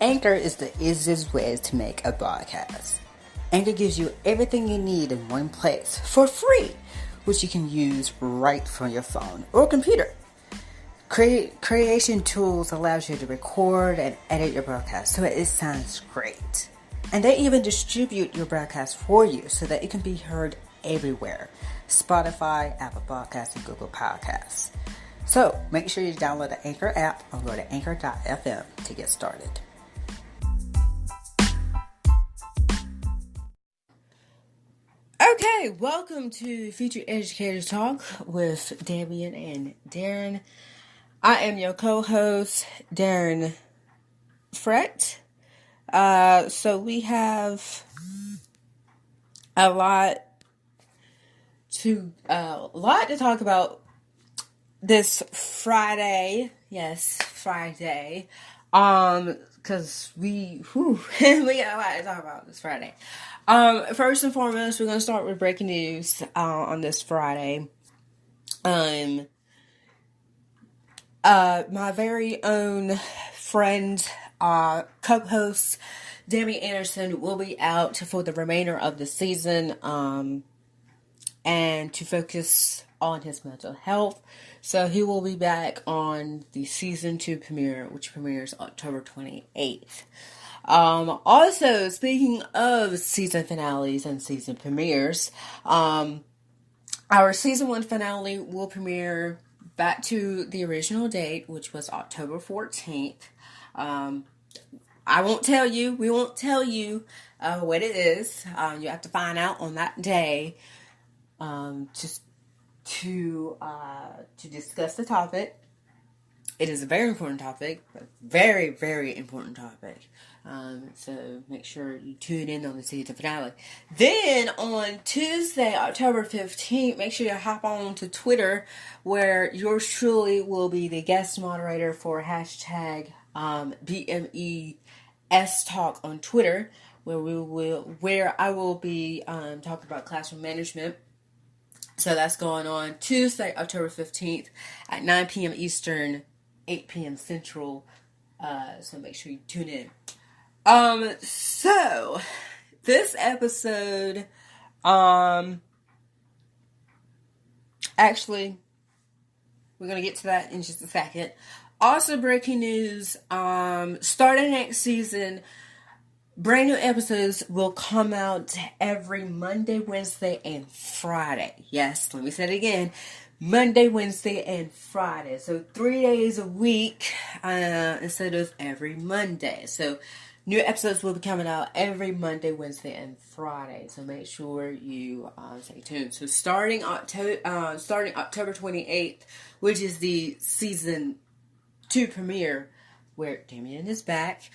Anchor is the easiest way to make a podcast. Anchor gives you everything you need in one place for free, which you can use right from your phone or computer. Creation tools allows you to record and edit your broadcast so it sounds great. And they even distribute your broadcast for you so that it can be heard everywhere. Spotify, Apple Podcasts, and Google Podcasts. So make sure you download the Anchor app or go to anchor.fm to get started. Okay, welcome to Future Educators Talk with Damian and Daren. I am your co-host, Daren Frett. So we have a lot to talk about this Friday. Yes, Friday. Because we got a lot to talk about this Friday. First and foremost, we're going to start with breaking news on this Friday. My very own friend, co-host, Damian Anderson, will be out for the remainder of the season and to focus on his mental health. So he will be back on the season 2 premiere, which premieres October 28th. Also, speaking of season finales and season premieres, our season 1 finale will premiere back to the original date, which was October 14th. We won't tell you what it is. You have to find out on that day, just to discuss the topic. It is a very important topic, a very, very important topic. So make sure you tune in on the season finale. Then on Tuesday, October 15th, make sure you hop on to Twitter, where yours truly will be the guest moderator for hashtag BMES Talk on Twitter, where I will be talking about classroom management. So that's going on Tuesday, October 15th at 9 p.m. Eastern, 8 p.m. Central. So make sure you tune in. So this episode, actually, we're going to get to that in just a second. Also breaking news, starting next season, brand new episodes will come out every Monday, Wednesday, and Friday. Yes, let me say it again. Monday, Wednesday, and Friday. So 3 days a week instead of every Monday. So new episodes will be coming out every Monday, Wednesday, and Friday. So make sure you stay tuned. So starting October 28th, which is the season 2 premiere, where Damian is back,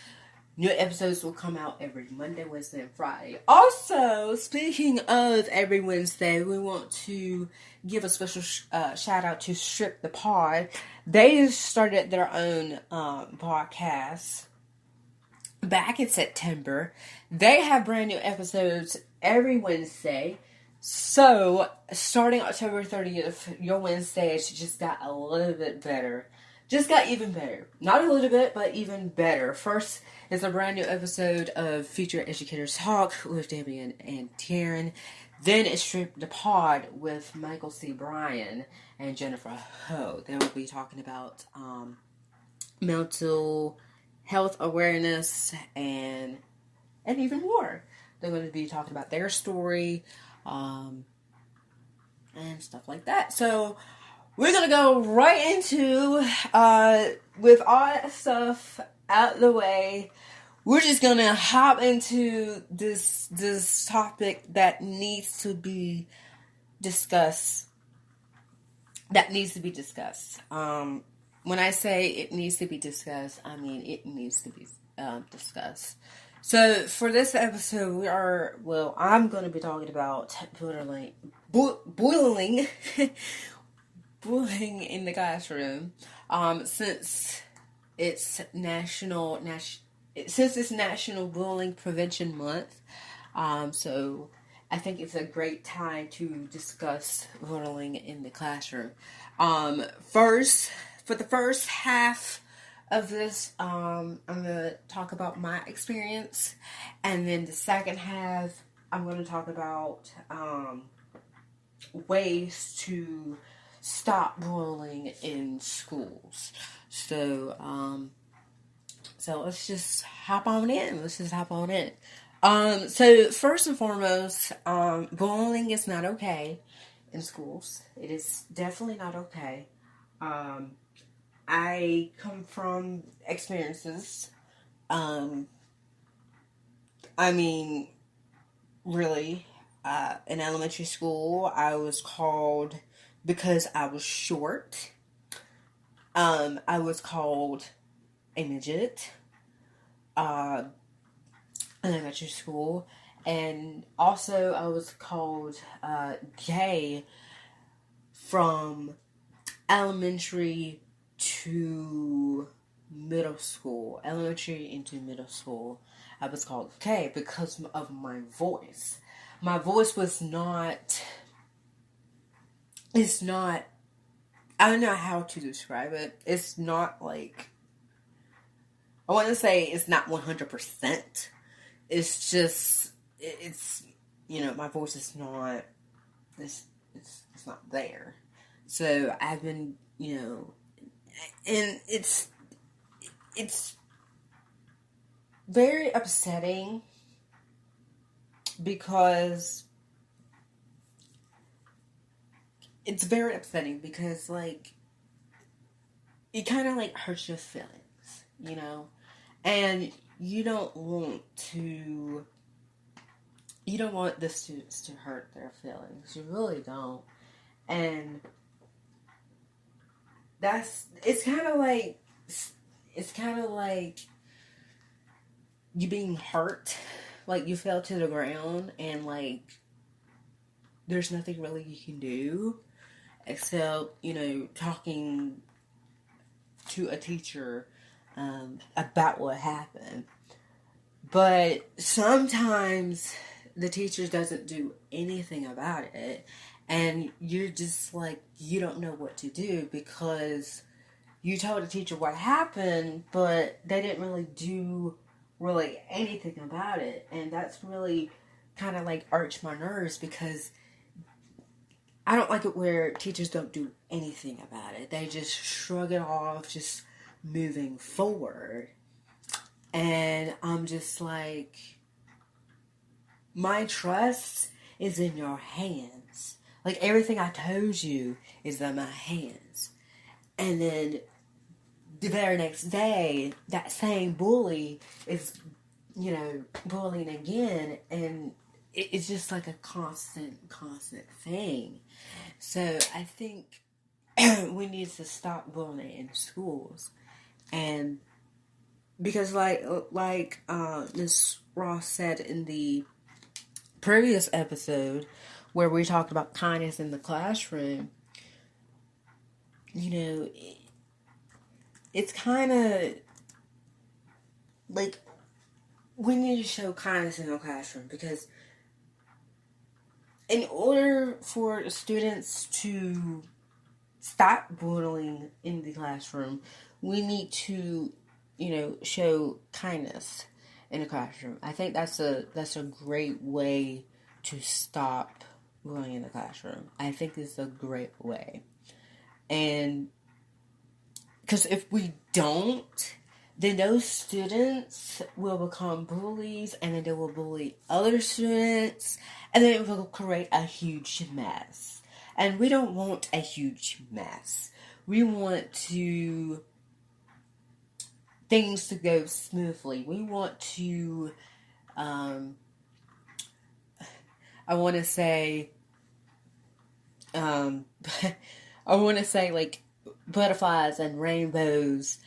new episodes will come out every Monday, Wednesday, and Friday. Also, speaking of every Wednesday, we want to give a special shout out to Strip the Pod. They started their own podcast back in September. They have brand new episodes every Wednesday. So, starting October 30th, your Wednesdays just got a little bit better. Just got even better. Not a little bit, but even better. First is a brand new episode of Future Educators Talk with Damian and Daren. Then it's Strip the Pod with Michael C. Bryan and Jennifer Ho. They will be talking about mental health awareness and even more. They're going to be talking about their story and stuff like that. So we're going to go right into, with all that stuff out the way, we're just going to hop into this topic that needs to be discussed. When I say it needs to be discussed, I mean it needs to be discussed. So for this episode, I'm going to be talking about bullying in the classroom, since it's National Bullying Prevention Month. So I think it's a great time to discuss bullying in the classroom. For the first half of this, I'm going to talk about my experience. And then the second half, I'm going to talk about ways to stop bullying in schools. So let's just hop on in. So first and foremost, bullying is not okay in schools. It is definitely not okay. I come from experiences. I mean, really, in elementary school, I was called, because I was short, I was called a midget, in elementary school. And also, I was called gay from elementary to middle school. Elementary into middle school, I was called gay because of my voice. My voice was not, it's not, I don't know how to describe it. It's not like, I want to say it's not 100%. It's just, it's, my voice is not, it's not there. So I've been, and it's very upsetting because like, it kind of like hurts your feelings, and you don't want the students to hurt their feelings. You really don't. And it's kind of like you being hurt, like you fell to the ground and like there's nothing really you can do except, talking to a teacher about what happened. But sometimes the teacher doesn't do anything about it, and you're just like, you don't know what to do because you told the teacher what happened, but they didn't really do anything about it. And that's really kind of like arched my nerves because I don't like it where teachers don't do anything about it. They just shrug it off, just moving forward. And I'm just like, my trust is in your hands. Like, everything I told you is in my hands. And then the very next day, that same bully is, bullying again. And it's just like a constant thing. So I think we need to stop bullying in schools. And because like Ms. Ross said in the previous episode where we talked about kindness in the classroom, it's kind of like we need to show kindness in the classroom, because in order for students to stop bullying in the classroom, we need to, show kindness in the classroom. I think that's a great way to stop bullying in the classroom. I think it's a great way. And because if we don't, then those students will become bullies, and then they will bully other students, and then it will create a huge mess. And we don't want a huge mess. We want things to go smoothly. We want to, I want to say, like butterflies and rainbows.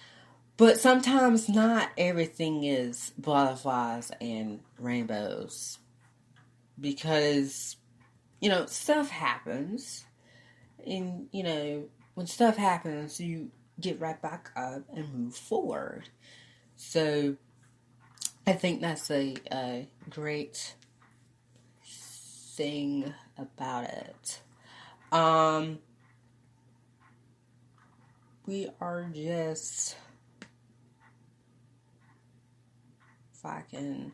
But sometimes not everything is butterflies and rainbows. Because, stuff happens. And, when stuff happens, you get right back up and move forward. So, I think that's a great thing about it. We are just if I can,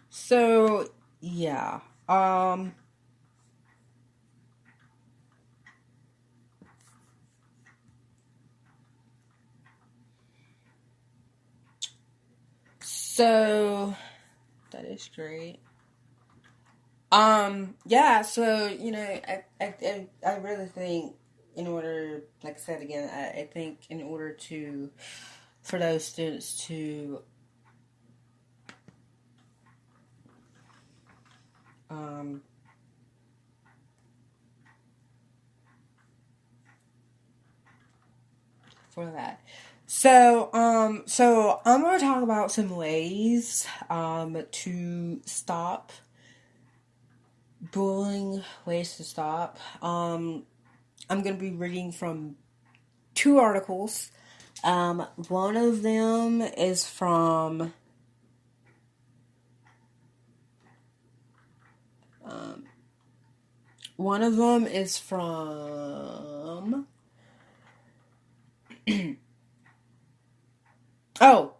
so, yeah, so, that is great. Yeah, so, I really think in order, like I said again, I think in order for those students to, um, for that. So I'm going to talk about some ways, to stop bullying, ways to stop. I'm going to be reading from two articles. One of them is from, one of them is from, oh,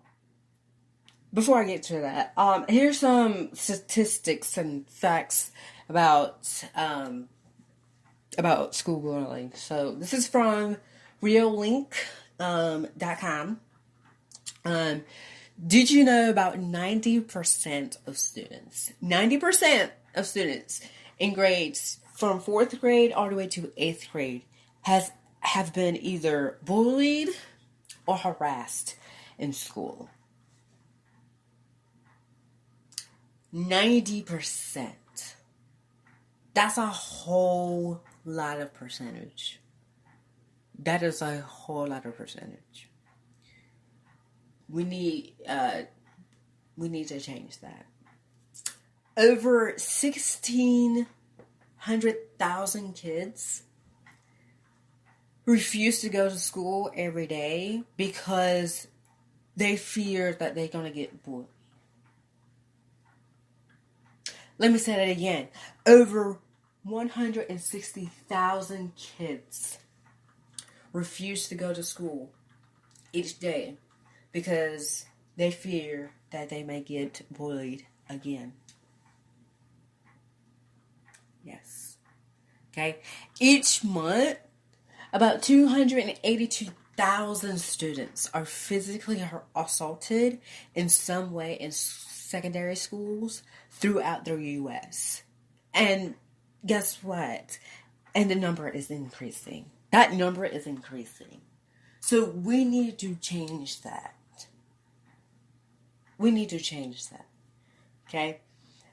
before I get to that, here's some statistics and facts about school bullying. So this is from reallink.com. Did you know about 90% of students, 90% of students in grades from 4th grade all the way to 8th grade have been either bullied or harassed in school? 90%. That's a whole lot of percentage. That is a whole lot of percentage. We need to change that. Over 1,600,000 kids refuse to go to school every day because they fear that they're going to get bullied. Let me say that again. Over 160,000 kids refuse to go to school each day because they fear that they may get bullied again. Yes. Okay. Each month, about 282,000 students are physically assaulted in some way in secondary schools throughout the U.S. And guess what? And the number is increasing. That number is increasing. So we need to change that. We need to change that. Okay?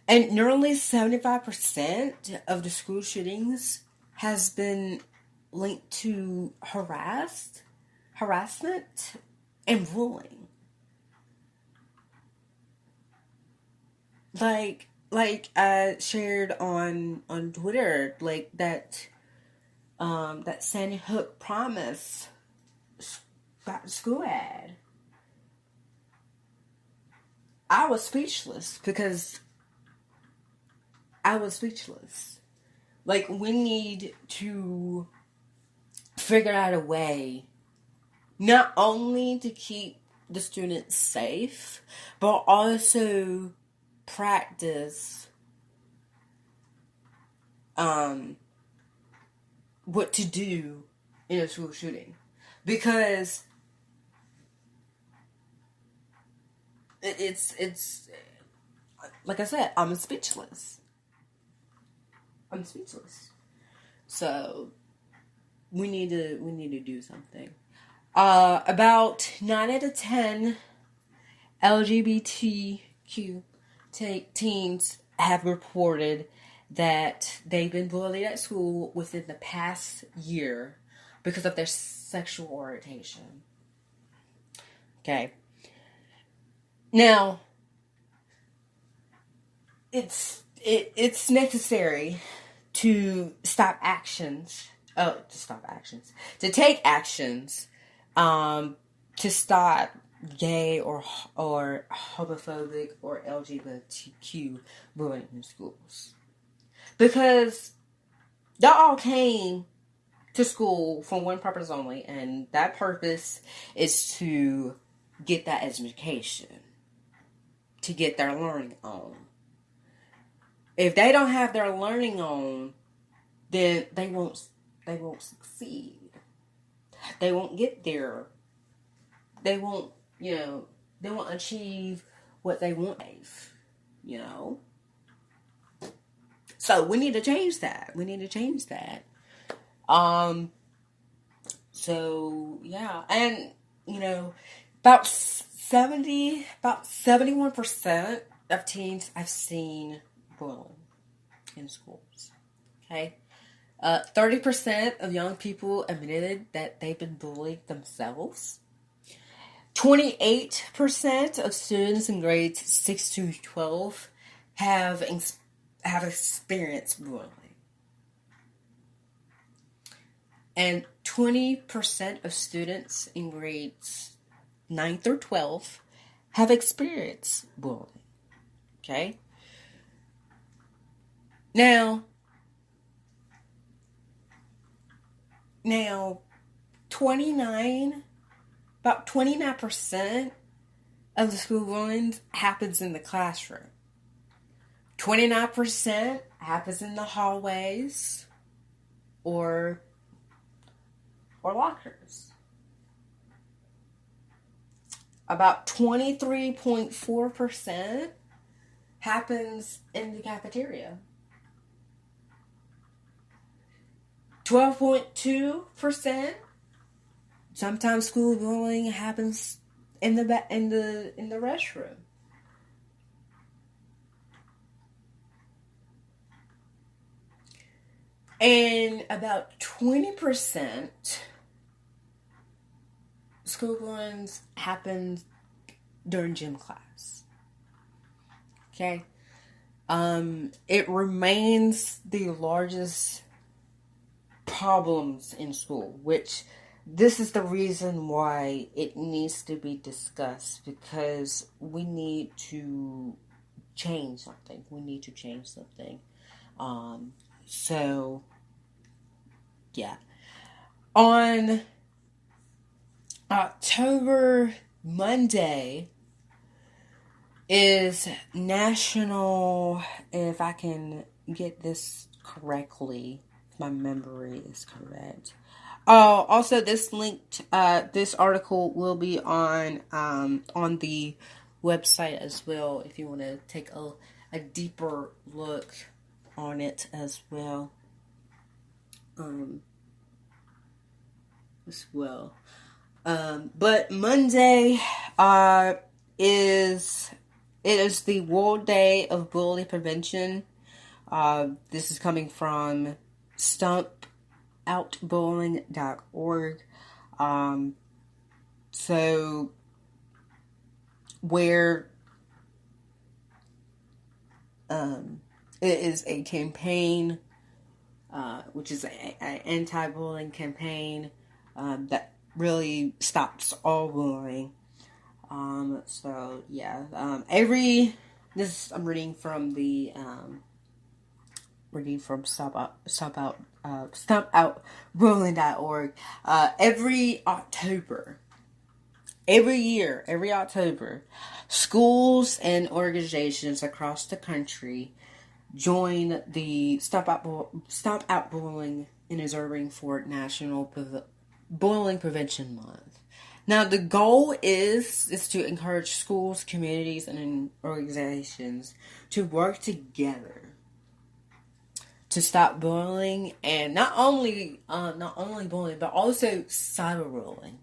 And nearly 75% of the school shootings has been linked to harassment, and bullying. Like I shared on Twitter, like that Sandy Hook Promise school ad. I was speechless because Like, we need to figure out a way not only to keep the students safe, but also practice what to do in a school shooting. Because it's like I said, I'm speechless. So we need to do something. About 9 out of 10 LGBTQ teens have reported that they've been bullied at school within the past year because of their sexual orientation. Okay. Now, it's necessary to take actions, to stop gay or homophobic or LGBTQ bullying in schools. Because y'all all came to school for one purpose only, and that purpose is to get that education, to get their learning on. If they don't have their learning on, then they won't succeed. They won't get there. They won't, they won't achieve what they want, So we need to change that. So yeah, and about 71% of teens I've seen bullying in schools. Okay, 30% of young people admitted that they've been bullied themselves. 28% of students in grades 6 to 12 have experienced bullying. And 20% of students in grades 9 through 12 have experienced bullying. Okay? Now, 29% of the school bullying happens in the classroom. 29% happens in the hallways or lockers. About 23.4% happens in the cafeteria. 12.2%. Sometimes school bullying happens in the restroom. And about 20% school bullying happens during gym class. Okay? It remains the largest problems in school, which this is the reason why it needs to be discussed, because we need to change something. So, yeah. On Monday is National, if I can get this correctly, if my memory is correct. Also, this article will be on the website as well, if you want to take a deeper look on it as well. But Monday is the World Day of Bully Prevention. This is coming from stumpoutbullying.org. So where it is a campaign, which is an anti-bullying campaign that really stops all bullying. So yeah, I'm reading from the stumpoutbullying.org. Every October, schools and organizations across the country join the Stop Out Bullying and observing for National Bullying Prevention Month. Now, the goal is to encourage schools, communities, and organizations to work together to stop bullying, and not only bullying, but also cyberbullying,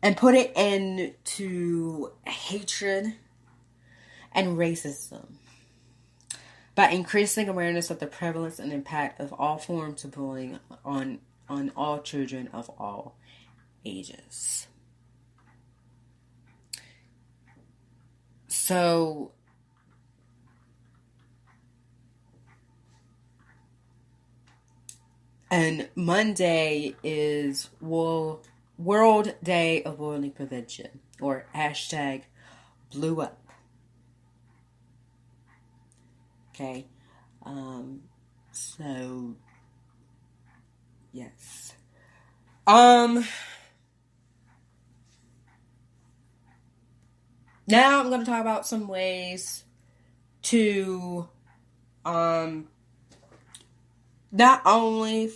and put it into hatred and racism by increasing awareness of the prevalence and impact of all forms of bullying on all children of all ages. So, and Monday is World Day of Bullying Prevention, or #BlueUp. Okay. So, yes. Now I'm going to talk about some ways to, not only,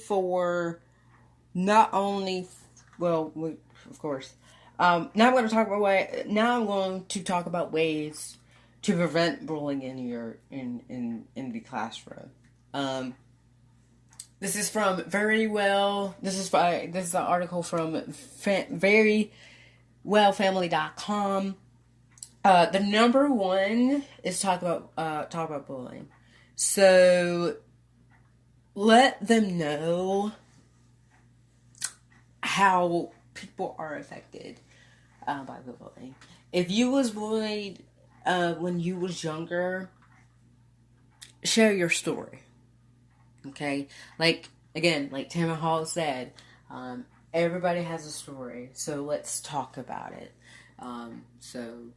well, of course, now I'm going to talk about ways to prevent bullying in the classroom. This is from this is an article from verywellfamily.com. The number one is talk about bullying. So let them know how people are affected by the bullying. If you was bullied when you was younger, share your story. Okay, like Tamara Hall said, everybody has a story, so let's talk about it. So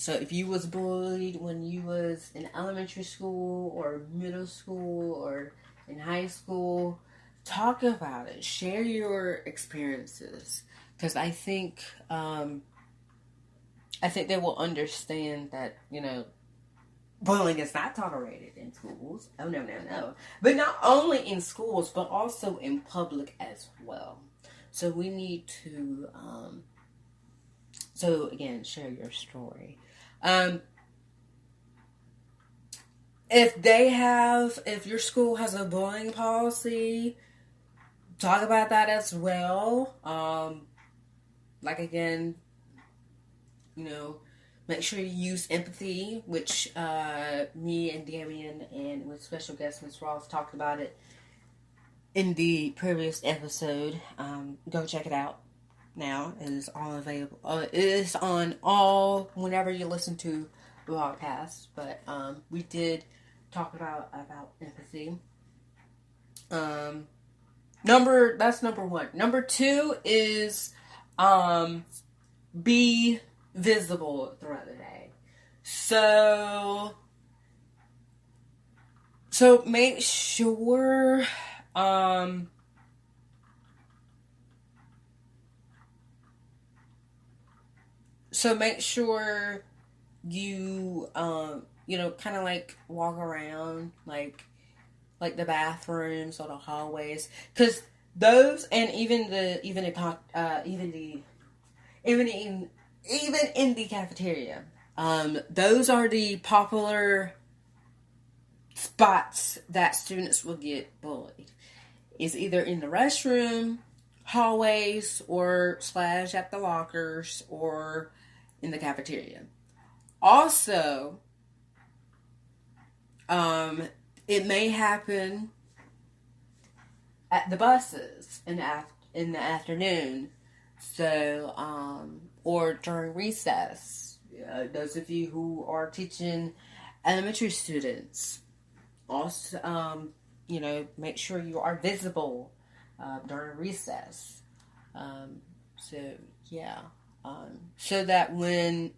if you was bullied when you was in elementary school or middle school or in high school, talk about it. Share your experiences, because I think they will understand that, bullying is not tolerated in schools. Oh, no, no, no. But not only in schools, but also in public as well. So we need to, again, share your story. If your school has a bullying policy, talk about that as well. Again, make sure you use empathy, which me and Damian and with special guest Ms. Ross talked about it in the previous episode. Go check it out now. It is all available. It is on all whenever you listen to the podcast. But we did talk about empathy. That's number one. Number two is be visible throughout the day. So make sure you kind of walk around like the bathrooms or the hallways, because those, and even in the cafeteria, those are the popular spots that students will get bullied. Is either in the restroom, hallways, or / at the lockers, or in the cafeteria. Also, it may happen at the buses in the afternoon. So, or during recess. Those of you who are teaching elementary students, also, make sure you are visible during recess. So that when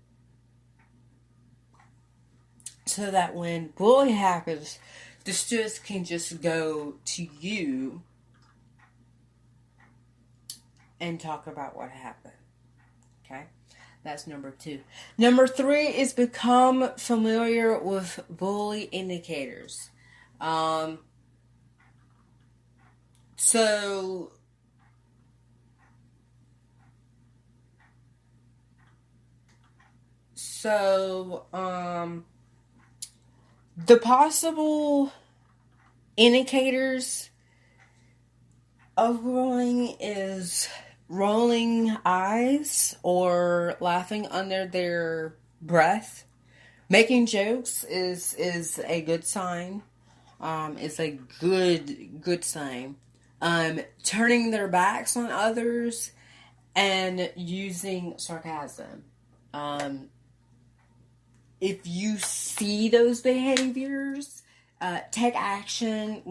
bullying happens, the students can just go to you and talk about what happened. Okay? That's number two. Number three is become familiar with bully indicators. The possible indicators of bullying is rolling eyes or laughing under their breath. Making jokes is a good sign. It's a good sign. Turning their backs on others and using sarcasm. If you see those behaviors, take action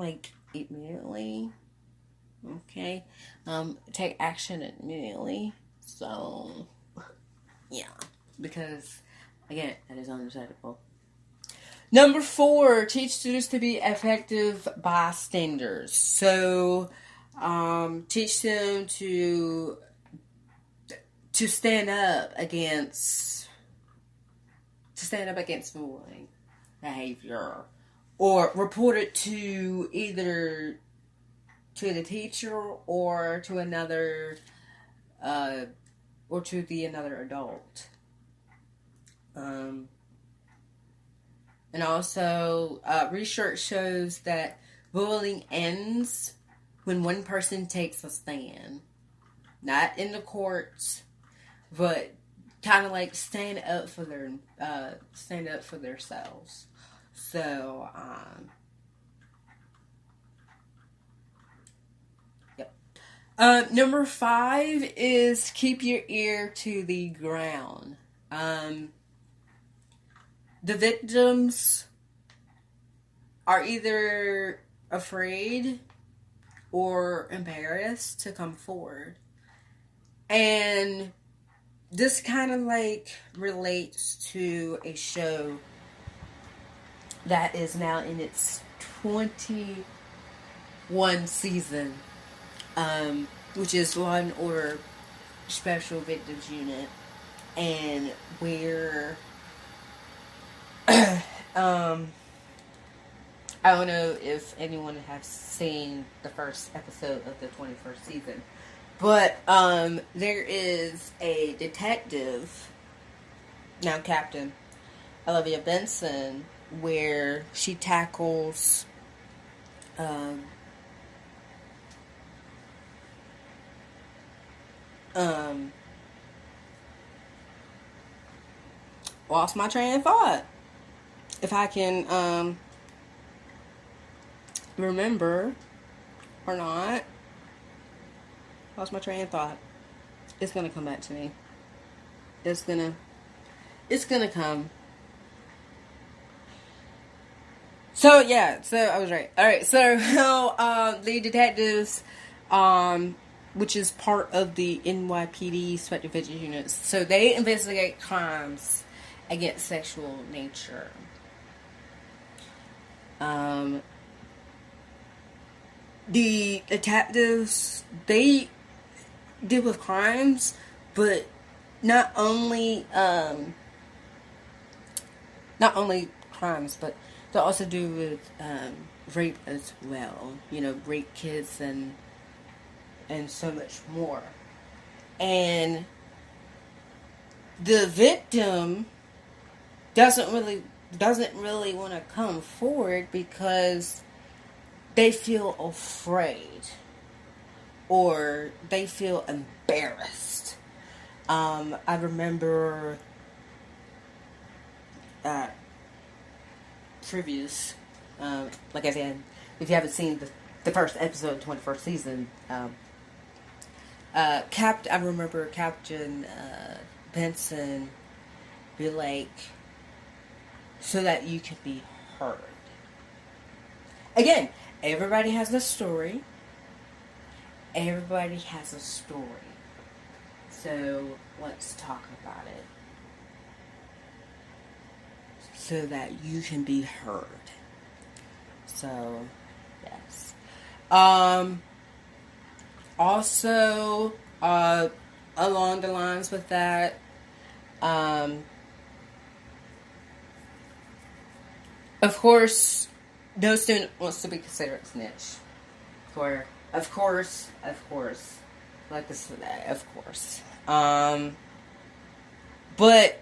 immediately. Okay? Take action immediately. So, yeah. Because, again, that is unacceptable. Number 4, teach students to be effective bystanders. So, teach them to stand up against bullying behavior, or report it to either to the teacher or to another another adult. And also, research shows that bullying ends when one person takes a stand. Not in the courts, but kind of like stand up for themselves. So, yep. Number 5 is keep your ear to the ground. The victims are either afraid or embarrassed to come forward. And this kind of like relates to a show that is now in its 21 season, which is Law and Order Special Victims Unit, and where I don't know if anyone has seen the first episode of the 21st season, but there is a detective, now Captain Olivia Benson, where she tackles lost my train of thought. If I can remember or not. Lost my train of thought. It's gonna come back to me. It's gonna come. So yeah, so I was right. Alright, so the detectives, which is part of the NYPD Special Victims Units, so they investigate crimes against sexual nature. The detectives, they deal with crimes, but not only crimes, but they also do with rape as well. You know, rape kids and so much more. And the victim doesn't really want to come forward because they feel afraid or they feel embarrassed. I remember previous, like I said, if you haven't seen the first episode of the 21st season, I remember Captain Benson be like, so that you can be heard. Again, everybody has a story. Everybody has a story. So let's talk about it. So that you can be heard. So, yes. Also, along the lines with that, of course, no student wants to be considered a snitch. Of course, like I said, of course. But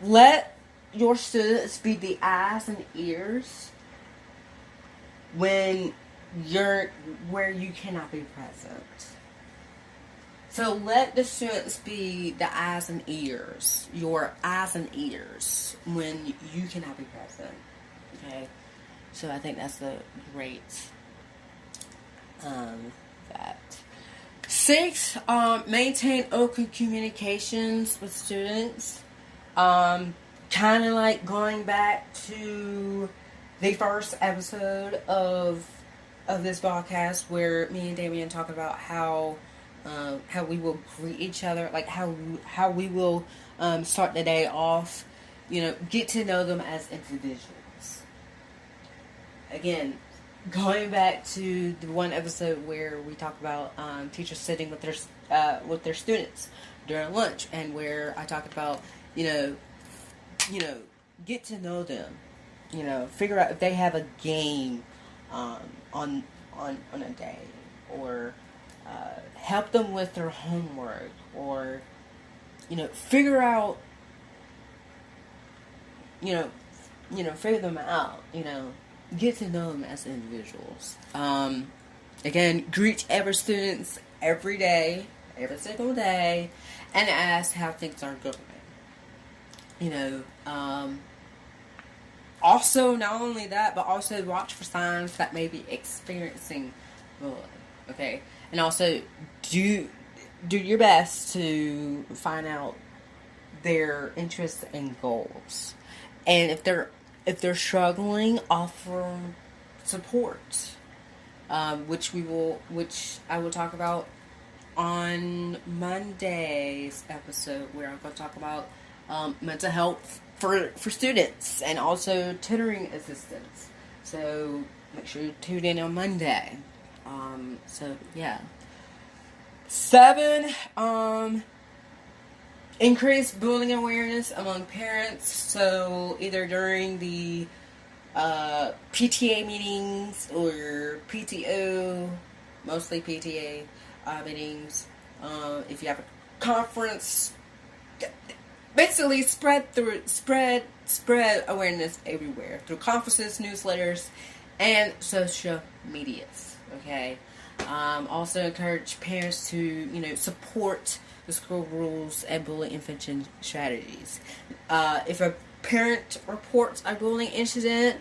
let your students be the eyes and ears where you cannot be present. So let the students be the eyes and ears, your eyes and ears, when you cannot be present. Okay? So I think that's a great fact. 6, maintain open communications with students. Kind of like going back to the first episode of this podcast where me and Damien talk about how we will greet each other, like how we will start the day off. get to know them as individuals. Again, going back to the one episode where we talk about teachers sitting with their students during lunch, and where I talked about get to know them, figure out if they have a game on a day, or help them with their homework, or figure out figure them out, get to know them as individuals. Again, greet every students every day, every single day, and ask how things are going. Also, not only that, but also watch for signs that may be experiencing bullying. Okay, and also do your best to find out their interests and goals, and if they're struggling, offer support, which I will talk about on Monday's episode, where I'm going to talk about mental health for students, and also tutoring assistance. So make sure you tune in on Monday. So yeah. 7, increase bullying awareness among parents. So either during the PTA meetings or PTO, mostly PTA meetings. If you have a conference, basically spread awareness everywhere through conferences, newsletters, and social medias. Okay. Also encourage parents to support the school rules and bullying intervention strategies. If a parent reports a bullying incident,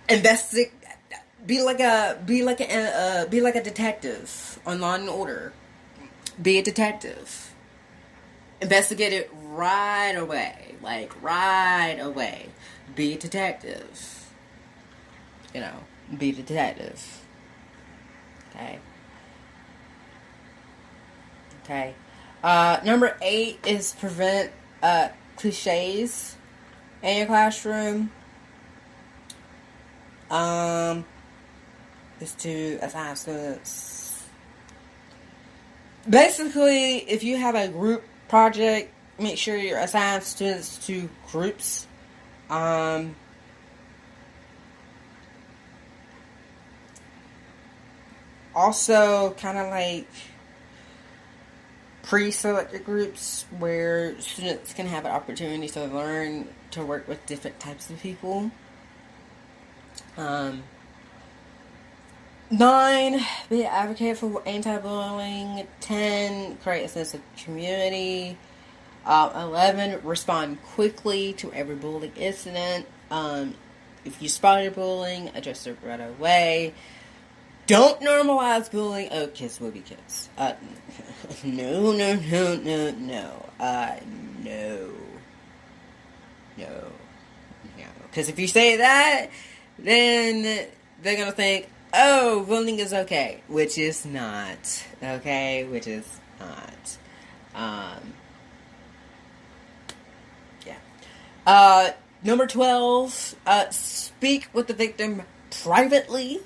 investigate. Be like a detective on Law and Order. Be a detective. Investigate it right away. Right away. Be a detective. Be a detective. Okay. Number 8 is prevent cliches in your classroom. Is to assign students. Basically, if you have a group project, make sure you assign students to groups. Also, kind of like pre-selected groups where students can have an opportunity to learn to work with different types of people. 9, be an advocate for anti-bullying. 10, create a sense of community. 11, respond quickly to every bullying incident. If you spot bullying, address it right away. Don't normalize bullying. Oh, kids will be kids. No. Because if you say that, then they're going to think, oh, bullying is okay. Which is not. Okay? Which is not. Yeah. Number 12, speak with the victim privately.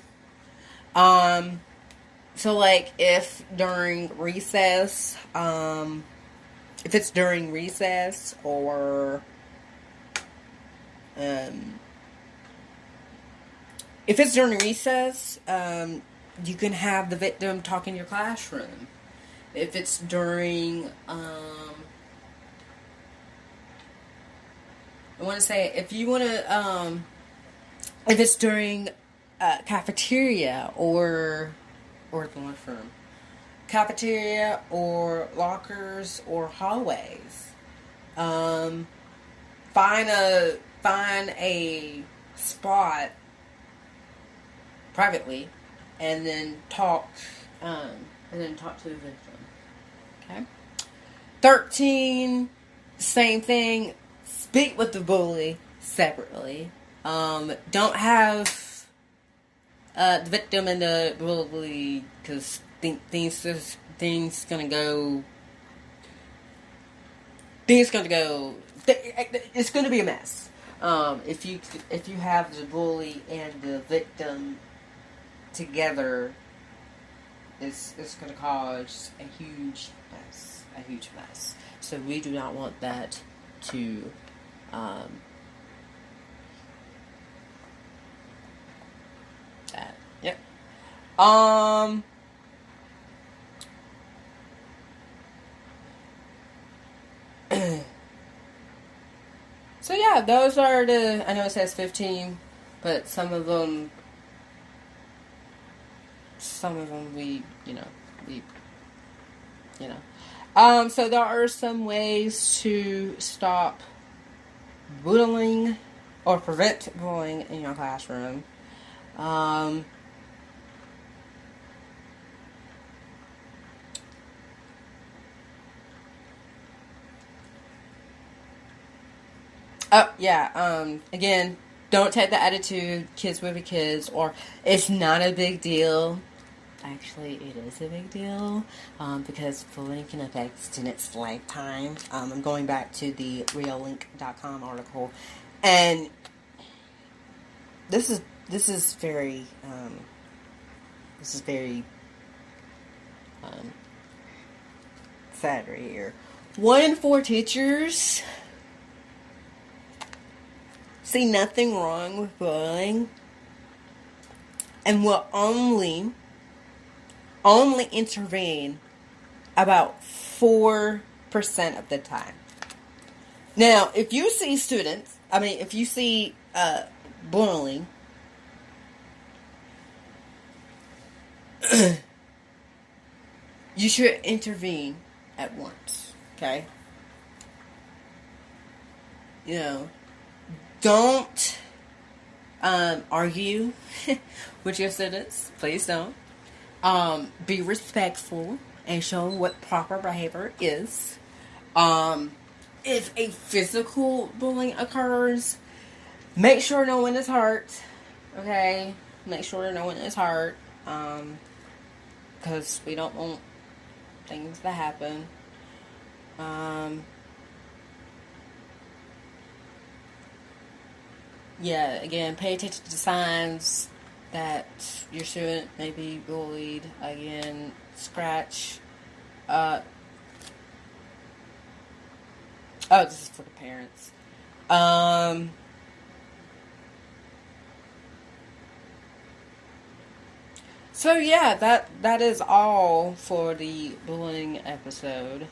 So like if during recess, if it's during recess, or if it's during recess, you can have the victim talk in your classroom. If it's during, if it's during cafeteria or the lunchroom, cafeteria or lockers or hallways, find a spot privately, and then talk to the victim. Okay. 13, same thing. Speak with the bully separately. Don't have the victim and the bully, because things gonna go things gonna go. It's gonna be a mess. If you have the bully and the victim together, it's gonna cause a huge mess. A huge mess. So we do not want that to. That. Yep. So yeah, those are the. I know it says 15, but some of them we. So there are some ways to stop bullying or prevent bullying in your classroom. Again, don't take the attitude, kids will be kids, or it's not a big deal. Actually, it is a big deal, because bullying can affect students' lifetime. I'm going back to the reallink.com article, and this is very sad right here. 1 in 4 teachers see nothing wrong with bullying, and will only intervene about 4% of the time. Now, if you see bullying, you should intervene at once, okay? Don't argue with your students. Please don't. Be respectful and show what proper behavior is. If a physical bullying occurs, make sure no one is hurt. Okay? Make sure no one is hurt. Because we don't want things to happen. Again, pay attention to signs that your student may be bullied. Again, scratch. This is for the parents. So yeah, that is all for the bullying episode.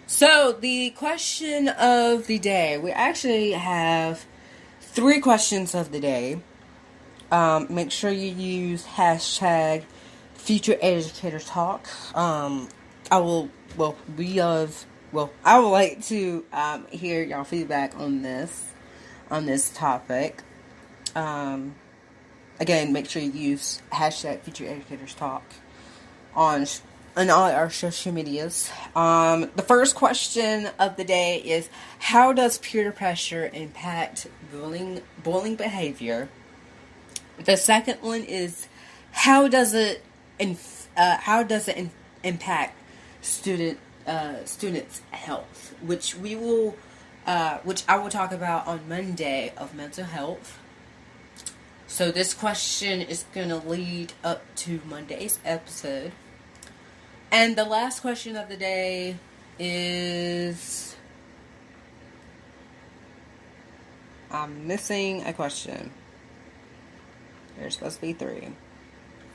So the question of the day, we actually have 3 questions of the day. Make sure you use hashtag Future Educator Talk. I would like to hear y'all feedback on this topic. Again, make sure you use hashtag Future Educators Talk on all our social medias. The first question of the day is, how does peer pressure impact bullying behavior? The second one is, how does it impact students' health, which I will talk about on Monday of mental health. So this question is going to lead up to Monday's episode. And the last question of the day is, I'm missing a question. There's supposed to be 3,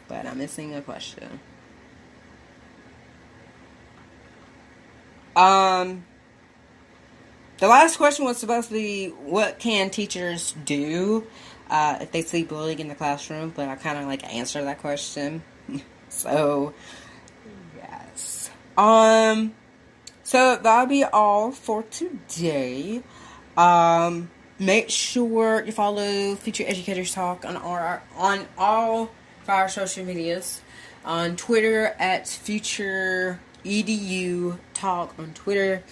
but I'm missing a question. The last question was supposed to be, what can teachers do if they see bullying in the classroom? But I kind of answered that question. So, yes. So that'll be all for today. Make sure you follow Future Educators Talk on all of our social medias. On Twitter at Future EDU Talk on Twitter.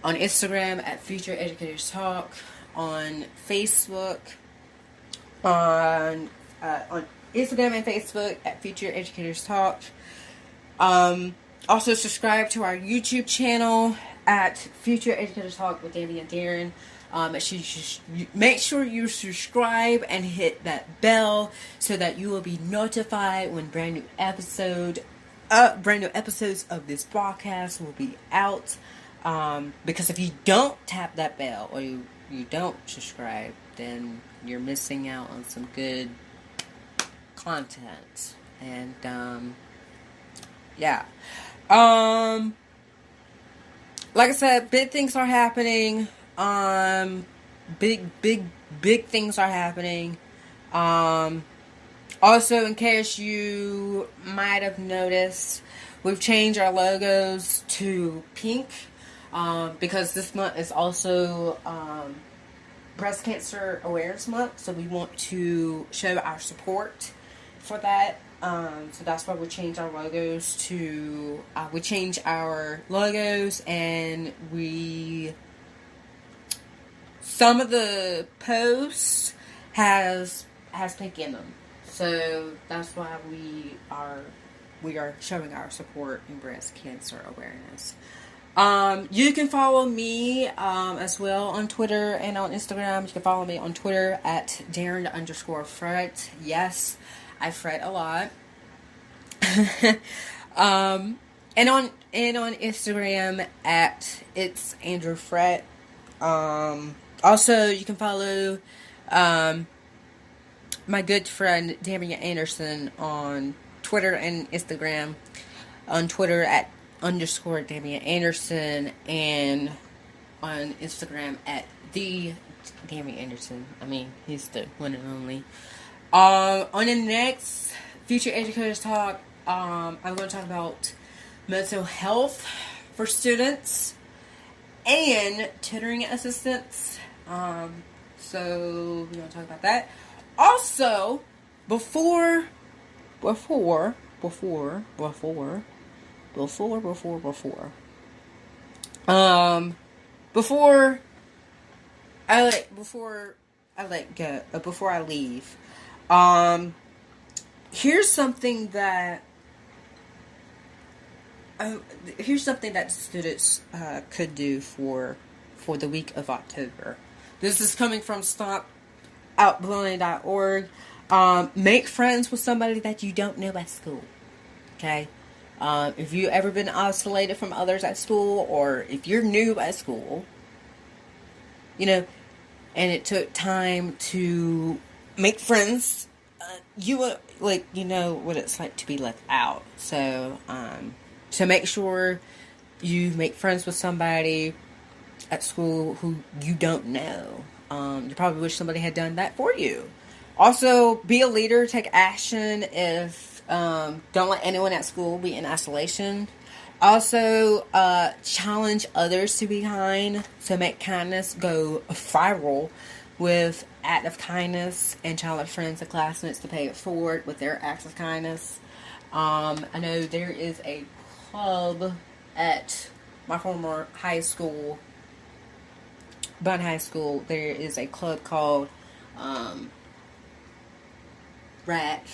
On Instagram at Future Educators Talk. On Facebook. On Instagram and Facebook at Future Educators Talk. Also, subscribe to our YouTube channel at Future Educators Talk with Davey and Daren. Make sure you subscribe and hit that bell so that you will be notified when brand new episodes of this broadcast will be out. Because if you don't tap that bell or you don't subscribe, then you're missing out on some good content. And yeah. Like I said, big things are happening. Big things are happening. Also, in case you might have noticed, we've changed our logos to pink. Because this month is also Breast Cancer Awareness Month, so we want to show our support for that. So that's why we changed our logos to and some of the posts has pink in them, so that's why we are showing our support in breast cancer awareness. You can follow me as well on Twitter and on Instagram. You can follow me on Twitter at Daren_Frett. Yes, I fret a lot. And on Instagram at It's Andrew Frett. Also, you can follow my good friend Daren Anderson on Twitter and Instagram. On Twitter at _Daren Anderson, and on Instagram at the Daren Anderson. I mean, he's the one and only. On the next Future Educators Talk, I'm going to talk about mental health for students and tutoring assistants. So we're going to talk about that. Also, before I leave, here's something that students could do for the week of October. This is coming from StopOutBullying.org. Make friends with somebody that you don't know at school. Okay? If you've ever been isolated from others at school, or if you're new at school, and it took time to make friends, you know what it's like to be left out. So make sure you make friends with somebody at school who you don't know. You probably wish somebody had done that for you. Also, be a leader. Take action if don't let anyone at school be in isolation. Also, challenge others to be kind. So make kindness go viral with act of kindness, and challenge friends and classmates to pay it forward with their acts of kindness. I know there is a club at my former high school, Bun High School. There is a club called RAC,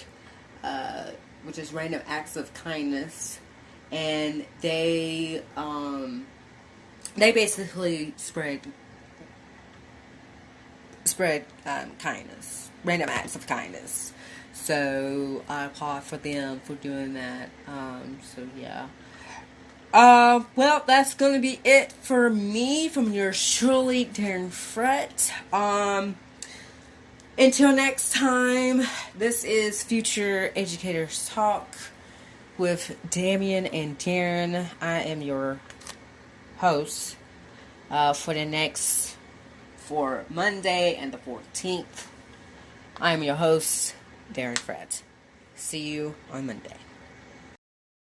which is Random Acts of Kindness, and they basically spread kindness, random acts of kindness. So I applaud for them for doing that. So yeah. Well, that's going to be it for me from yours truly, Daren Frett. Until next time, this is Future Educators Talk with Damian and Daren. I am your host for Monday and the 14th. I am your host, Daren Frett. See you on Monday.